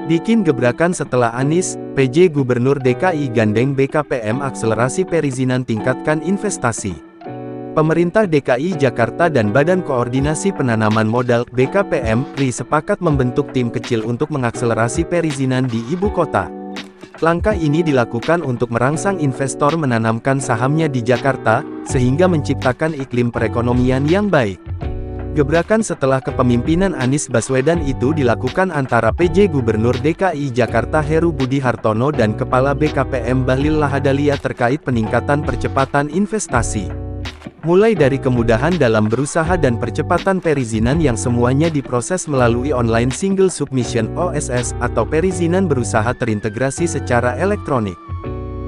Bikin gebrakan setelah Anies, PJ Gubernur DKI gandeng BKPM akselerasi perizinan tingkatkan investasi. Pemerintah DKI Jakarta dan Badan Koordinasi Penanaman Modal (BKPM) RI sepakat membentuk tim kecil untuk mengakselerasi perizinan di ibu kota. Langkah ini dilakukan untuk merangsang investor menanamkan sahamnya di Jakarta, sehingga menciptakan iklim perekonomian yang baik. Gebrakan setelah kepemimpinan Anies Baswedan itu dilakukan antara PJ Gubernur DKI Jakarta Heru Budi Hartono dan Kepala BKPM Bahlil Lahadalia terkait peningkatan percepatan investasi. Mulai dari kemudahan dalam berusaha dan percepatan perizinan yang semuanya diproses melalui Online Single Submission (OSS) atau perizinan berusaha terintegrasi secara elektronik.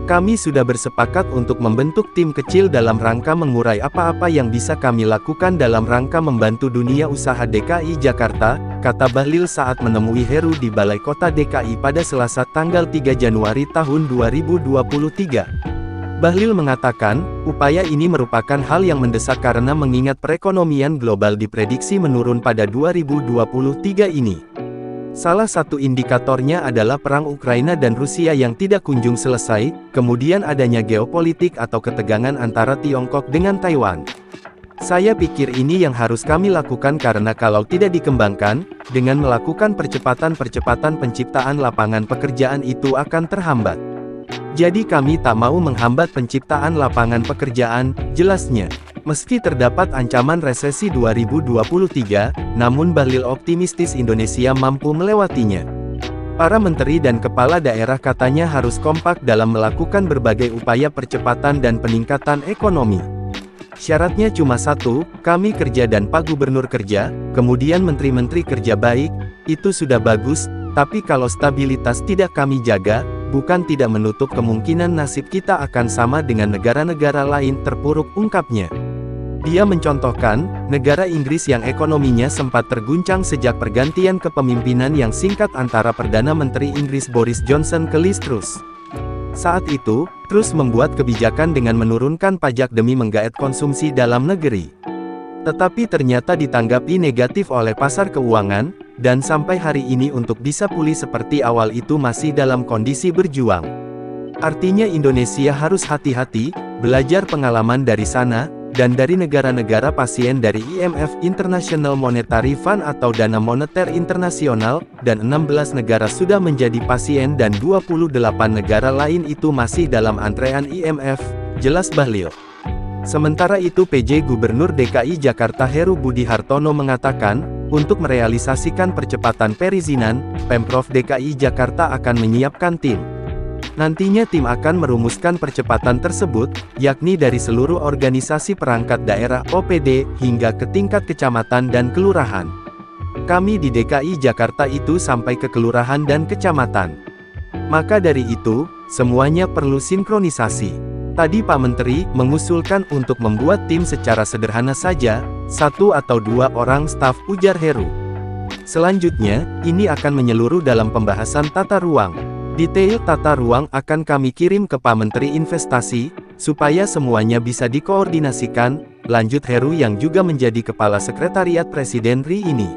Kami sudah bersepakat untuk membentuk tim kecil dalam rangka mengurai apa-apa yang bisa kami lakukan dalam rangka membantu dunia usaha DKI Jakarta, kata Bahlil saat menemui Heru di Balai Kota DKI pada Selasa tanggal 3 Januari tahun 2023. Bahlil mengatakan, upaya ini merupakan hal yang mendesak karena mengingat perekonomian global diprediksi menurun pada 2023 ini. Salah satu indikatornya adalah perang Ukraina dan Rusia yang tidak kunjung selesai, kemudian adanya geopolitik atau ketegangan antara Tiongkok dengan Taiwan. Saya pikir ini yang harus kami lakukan karena kalau tidak dikembangkan, dengan melakukan percepatan penciptaan lapangan pekerjaan itu akan terhambat. Jadi kami tak mau menghambat penciptaan lapangan pekerjaan, jelasnya. Meski terdapat ancaman resesi 2023, namun Bahlil optimistis Indonesia mampu melewatinya. Para menteri dan kepala daerah katanya harus kompak dalam melakukan berbagai upaya percepatan dan peningkatan ekonomi. Syaratnya cuma satu, kami kerja dan Pak Gubernur kerja, kemudian menteri-menteri kerja baik, itu sudah bagus, tapi kalau stabilitas tidak kami jaga, bukan tidak menutup kemungkinan nasib kita akan sama dengan negara-negara lain terpuruk, ungkapnya. Dia mencontohkan, negara Inggris yang ekonominya sempat terguncang sejak pergantian kepemimpinan yang singkat antara Perdana Menteri Inggris Boris Johnson ke Liz Truss. Saat itu, Truss membuat kebijakan dengan menurunkan pajak demi menggaet konsumsi dalam negeri. Tetapi ternyata ditanggapi negatif oleh pasar keuangan, dan sampai hari ini untuk bisa pulih seperti awal itu masih dalam kondisi berjuang. Artinya Indonesia harus hati-hati, belajar pengalaman dari sana, dan dari negara-negara pasien dari IMF International Monetary Fund atau Dana Moneter Internasional, dan 16 negara sudah menjadi pasien dan 28 negara lain itu masih dalam antrean IMF, jelas Bahlil. Sementara itu PJ Gubernur DKI Jakarta Heru Budi Hartono mengatakan, untuk merealisasikan percepatan perizinan, Pemprov DKI Jakarta akan menyiapkan tim. Nantinya tim akan merumuskan percepatan tersebut, yakni dari seluruh organisasi perangkat daerah OPD, hingga ke tingkat kecamatan dan kelurahan. Kami di DKI Jakarta itu sampai ke kelurahan dan kecamatan. Maka dari itu, semuanya perlu sinkronisasi. Tadi Pak Menteri mengusulkan untuk membuat tim secara sederhana saja, 1 atau 2 orang staf, ujar Heru. Selanjutnya, ini akan menyeluruh dalam pembahasan tata ruang. Detail tata ruang akan kami kirim ke Pak Menteri Investasi, supaya semuanya bisa dikoordinasikan, lanjut Heru yang juga menjadi Kepala Sekretariat Presiden RI ini.